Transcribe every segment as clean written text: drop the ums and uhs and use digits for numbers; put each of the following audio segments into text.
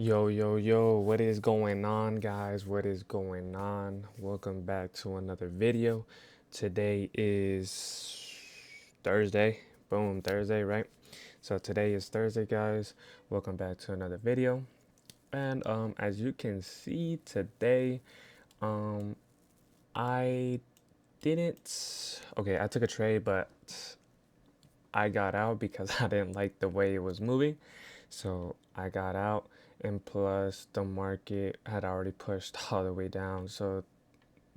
Yo, what is going on, guys? What is going on? Welcome back to another video. Today is Thursday. Boom, Thursday, right? So today is Thursday, guys. Welcome back to another video. And as you can see today, um I didn't okay, I took a trade, but I got out because I didn't like the way it was moving. So I got out, and plus the market had already pushed all the way down. So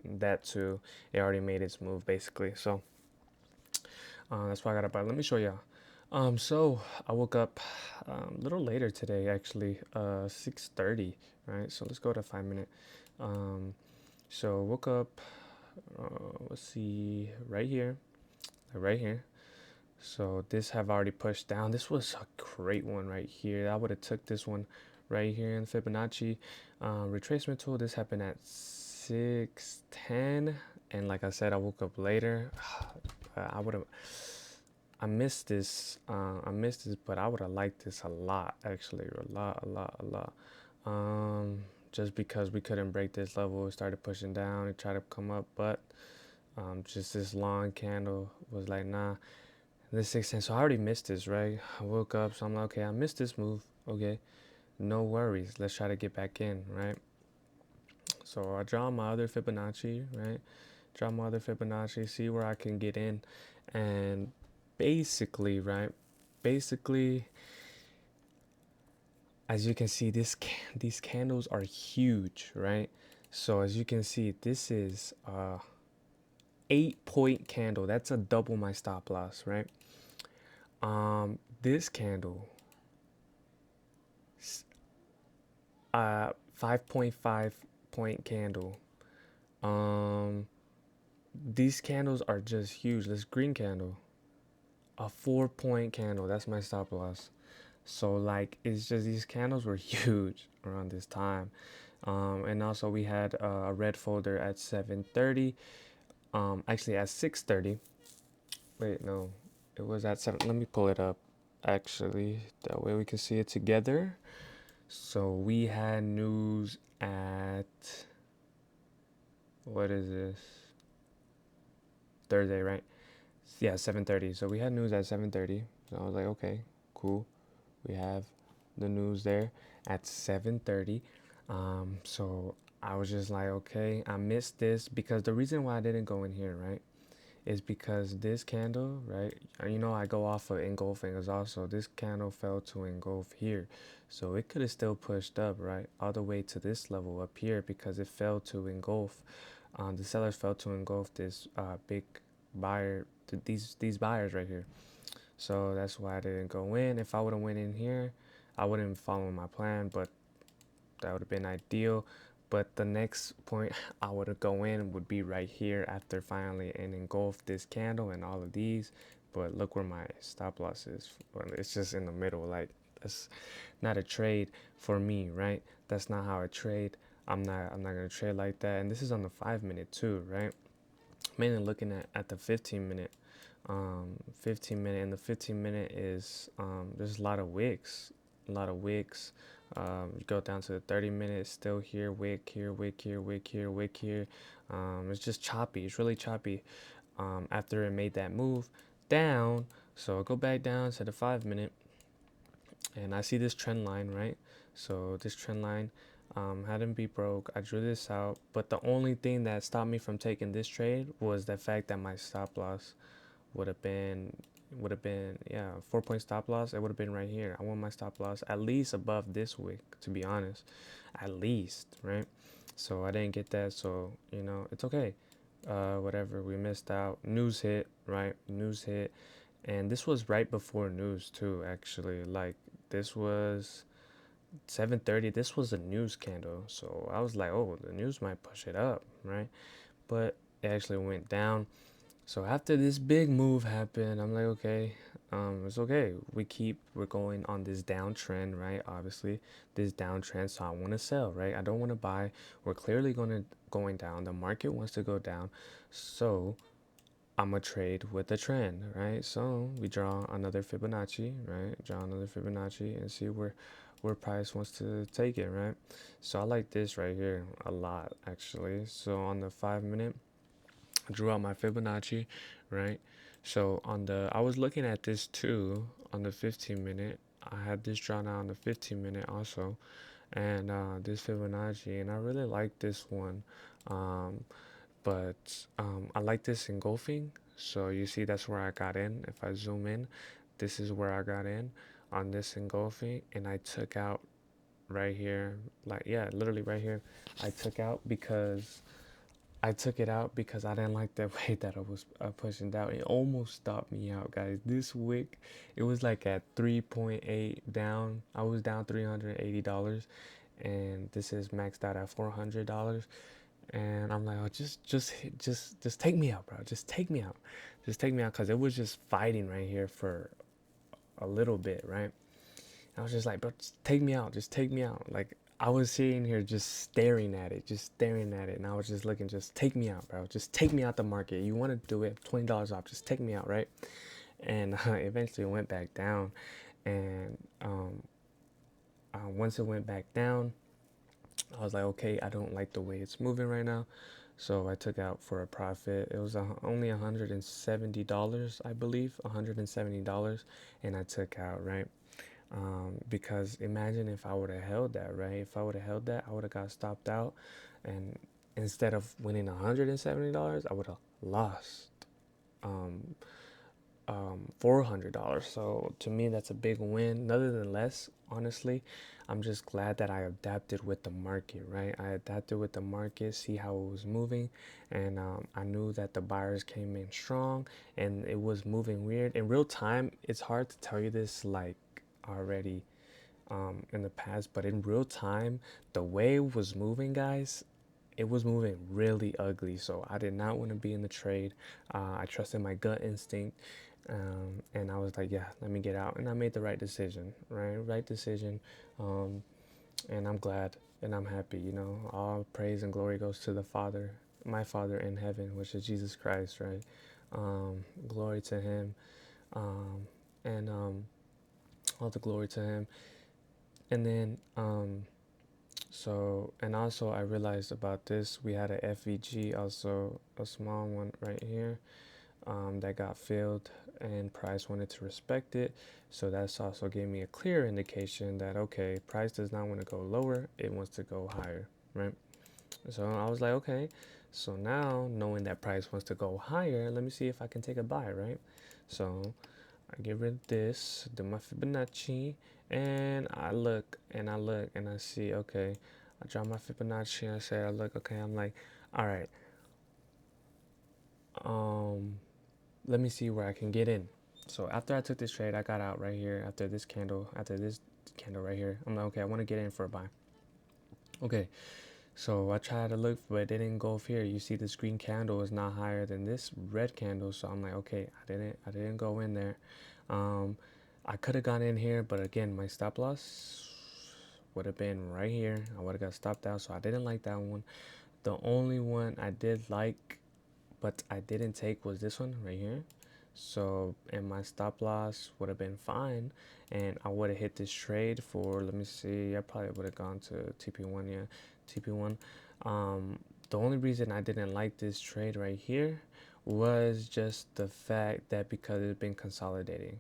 that too, it already made its move basically. So that's why I got up. But let me show you. So I woke up a little later today, actually, 6:30, right? So let's go to 5 minute. Um, so woke up. Let's see, right here. So this have already pushed down. This was a great one right here. I would have took this one right here in Fibonacci retracement tool. This happened at 6:10, and like I said, I woke up later. I would have. I missed this. I missed this, but I would have liked this a lot, actually, a lot. Just because we couldn't break this level, it started pushing down. It tried to come up, but just this long candle was like, nah. This 16, so I already missed this, right? I woke up, so I'm like, okay, I missed this move. Okay, no worries. Let's try to get back in, right? So I draw my other Fibonacci, right? Draw my other Fibonacci, see where I can get in, and basically, right? Basically, as you can see, these candles are huge, right? So as you can see, this is a 8 point candle. That's a double my stop loss, right? This candle 5.5 point candle. Um, these candles are just huge. This green candle, a 4 point candle. That's my stop loss. So like it's just these candles were huge around this time. And also we had a red folder at 7:30. Actually at 6:30. Wait, no, it was at 7. Let me pull it up. Actually, that way we can see it together. So we had news at what is this? Thursday, right? Yeah, 7:30. So we had news at 7:30. So I was like, okay, cool. We have the news there at 7:30. So I was just like, okay, I missed this because the reason why I didn't go in here, right, is because this candle, right? You know, I go off of engulfing as also. This candle fell to engulf here. So it could have still pushed up, right? All the way to this level up here because it fell to engulf. The sellers fell to engulf this big buyer, these buyers right here. So that's why I didn't go in. If I would have went in here, I wouldn't follow my plan, but that would have been ideal. But the next point I would have go in would be right here after finally and engulf this candle and all of these. But look where my stop loss is. It's just in the middle. Like that's not a trade for me, right? That's not how I trade. I'm not gonna trade like that. And this is on the 5 minute too, right? Mainly looking at the 15 minute. 15 minute, and the 15 minute is there's a lot of wicks, a lot of wicks. You go down to the 30 minutes, still here, wick here, wick here, wick here, wick here. It's just choppy. It's really choppy. After it made that move down, so I go back down to the 5 minute, and I see this trend line, right? So this trend line hadn't be broke. I drew this out, but the only thing that stopped me from taking this trade was the fact that my stop loss would have been yeah, 4 point stop loss. It would have been right here. I want my stop loss at least above this wick, to be honest, at least, right? So I didn't get that, so you know it's okay. Whatever, we missed out. News hit, right? News hit, and this was right before news too, actually. Like this was 7:30. This was a news candle, so I was like, oh, the news might push it up, right? But it actually went down. So after this big move happened, I'm like, okay, it's okay. We're going on this downtrend, right? Obviously, this downtrend. So I want to sell, right? I don't want to buy. We're clearly going down. The market wants to go down, so I'm gonna trade with the trend, right? So we draw another Fibonacci, right? Draw another Fibonacci and see where price wants to take it, right? So I like this right here a lot actually. So on the 5 minute, I drew out my Fibonacci, right? So on the, I was looking at this too on the 15 minute. I had this drawn out on the 15 minute also, and this Fibonacci, and I really like this one. Um, but I like this engulfing. So you see, that's where I got in. If I zoom in, this is where I got in on this engulfing, and I took out right here, like yeah, literally right here. I took out because I took it out because I didn't like the way that I was pushing down. It almost stopped me out, guys. This wick, it was like at 3.8 down. I was down $380, and this is maxed out at $400. And I'm like, oh, just take me out, bro. Just take me out. Just take me out, because it was just fighting right here for a little bit, right? I was just like, bro, just take me out. Just take me out. Like, I was sitting here just staring at it, just staring at it. And I was just looking, just take me out, bro. Just take me out the market. You want to do it, $20 off. Just take me out, right? And eventually it went back down. And once it went back down, I was like, okay, I don't like the way it's moving right now. So I took out for a profit. It was only $170, I believe, $170. And I took out, right? Because imagine if I would have held that, right? If I would have held that, I would have got stopped out, and instead of winning $170, I would have lost um, $400. So to me, that's a big win. Nonetheless, honestly, I'm just glad that I adapted with the market, right? I adapted with the market, see how it was moving, and I knew that the buyers came in strong, and it was moving weird. In real time, it's hard to tell you this like already in the past, but in real time, the way it was moving, guys, it was moving really ugly. So I did not want to be in the trade. I trusted my gut instinct, and I was like, yeah, let me get out. And I made the right decision, right? Right decision. Um, and I'm glad and I'm happy. You know, all praise and glory goes to the Father, my Father in heaven, which is Jesus Christ, right? Glory to Him, and all the glory to Him. And then so, and also I realized about this, we had a FVG, also a small one right here, that got filled, and price wanted to respect it. So that's also gave me a clear indication that, okay, price does not want to go lower, it wants to go higher, right? So I was like, okay, so now knowing that price wants to go higher, let me see if I can take a buy, right? So I get rid of this, do my Fibonacci, and I look and I look and I see, okay, I draw my Fibonacci and I say, I look, okay, I'm like, all right, um, let me see where I can get in. So after I took this trade, I got out right here after this candle right here. I'm like, okay, I want to get in for a buy. Okay, so I tried to look, but it didn't go here. You see this green candle is not higher than this red candle. So I'm like, okay, I didn't go in there. Um, I could have gone in here, but again, my stop loss would have been right here. I would have got stopped out, so I didn't like that one. The only one I did like, but I didn't take, was this one right here. So, and my stop loss would have been fine, and I would have hit this trade for, let me see, I probably would have gone to TP1, yeah, TP1. The only reason I didn't like this trade right here was just the fact that because it's been consolidating.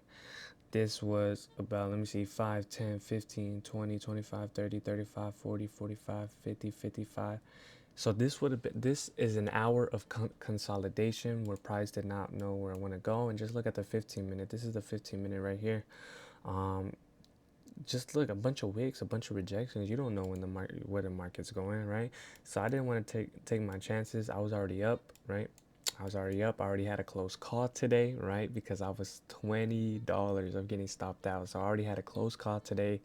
This was about, let me see, 5, 10, 15, 20, 25, 30, 35, 40, 45, 50, 55. So this would have been, this is an hour of consolidation where price did not know where I want to go. And just look at the 15 minute. This is the 15 minute right here. Um, just look, a bunch of wicks, a bunch of rejections. You don't know when the market, where the market's going, right? So I didn't want to take my chances. I was already up, right? I was already up. I already had a close call today, right? Because I was $20 of getting stopped out. So I already had a close call today.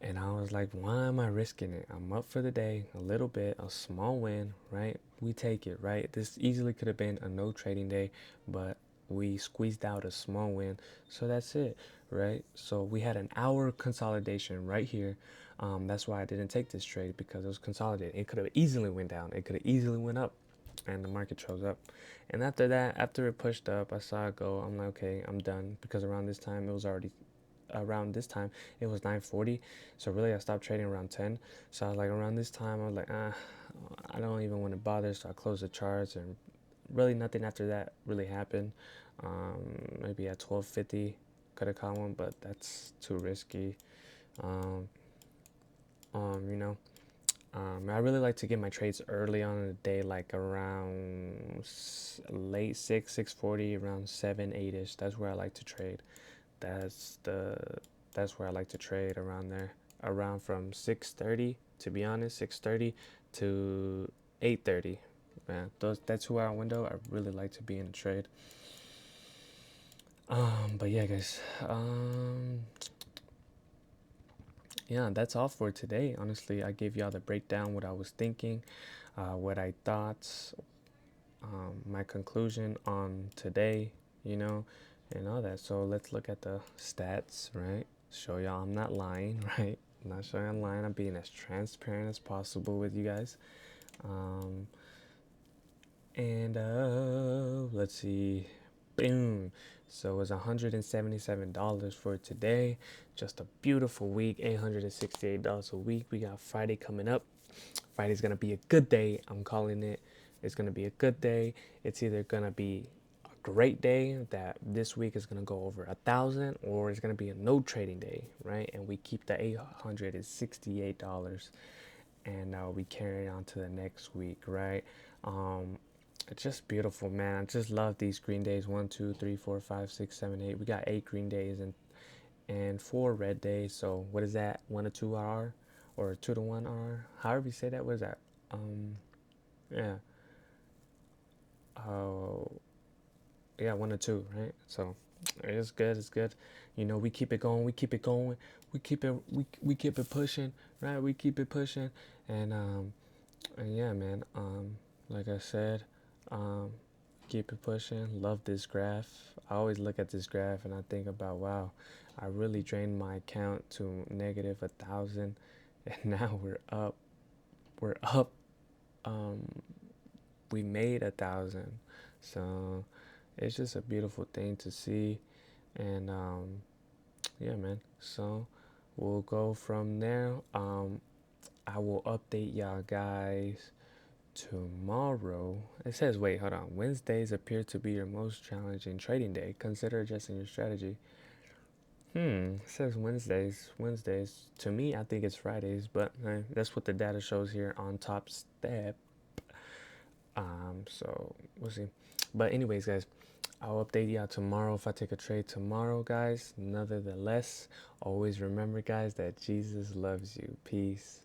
And I was like, why am I risking it? I'm up for the day, a little bit, a small win, right? We take it, right? This easily could have been a no trading day, but we squeezed out a small win. So that's it, right? So we had an hour consolidation right here. That's why I didn't take this trade, because it was consolidated. It could have easily went down. It could have easily went up, and the market chose up. And after that, after it pushed up, I saw it go. I'm like, okay, I'm done, because around this time it was already around this time it was 9:40. So really I stopped trading around 10. So I was like around this time I was like, I don't even want to bother. So I closed the charts, and really nothing after that really happened. Maybe at 12:50 could have caught one, but that's too risky. Um, you know, I really like to get my trades early on in the day, like around late 6:40, around 7, 8ish. That's where I like to trade. That's the that's where I like to trade around there, around from 6:30. To be honest, 6:30 to 8:30. Man, those that 2 hour window, I really like to be in the trade. But yeah, guys. Yeah, that's all for today. Honestly, I gave y'all the breakdown, what I was thinking, what I thought, my conclusion on today, you know, and all that. So let's look at the stats, right? Show y'all I'm not lying, right? I'm not showing I'm lying. I'm being as transparent as possible with you guys. Um, and let's see. Boom. So it was $177 for today. Just a beautiful week. $868 a week. We got Friday coming up. Friday's gonna be a good day. I'm calling it. It's gonna be a good day. It's either gonna be a great day that this week is gonna go over 1,000, or it's gonna be a no trading day, right? And we keep the $868, and we carry it on to the next week, right? Um, it's just beautiful, man. I just love these green days. 1, 2, 3, 4, 5, 6, 7, 8. We got 8 green days and 4 red days. So what is that? 1 to 2 R, or 2 to 1 R? However you say that. What is that? Um, yeah. Oh, yeah. 1 to 2, right? So it's good. It's good. We keep it going. We keep it going. We keep it pushing, right? We keep it pushing, and yeah, man. Like I said, um, keep it pushing. Love this graph. I always look at this graph and I think about, wow, I really drained my account to negative 1,000, and now we're up. We're up. Um, we made 1,000. So it's just a beautiful thing to see, and yeah, man. So we'll go from there. I will update y'all guys tomorrow. It says, wait, hold on. Wednesdays appear to be your most challenging trading day. Consider adjusting your strategy. It says Wednesdays. Wednesdays. To me, I think it's Fridays, but that's what the data shows here on Top Step. So we'll see. But anyways, guys, I'll update y'all tomorrow if I take a trade tomorrow, guys. Nevertheless, always remember, guys, that Jesus loves you. Peace.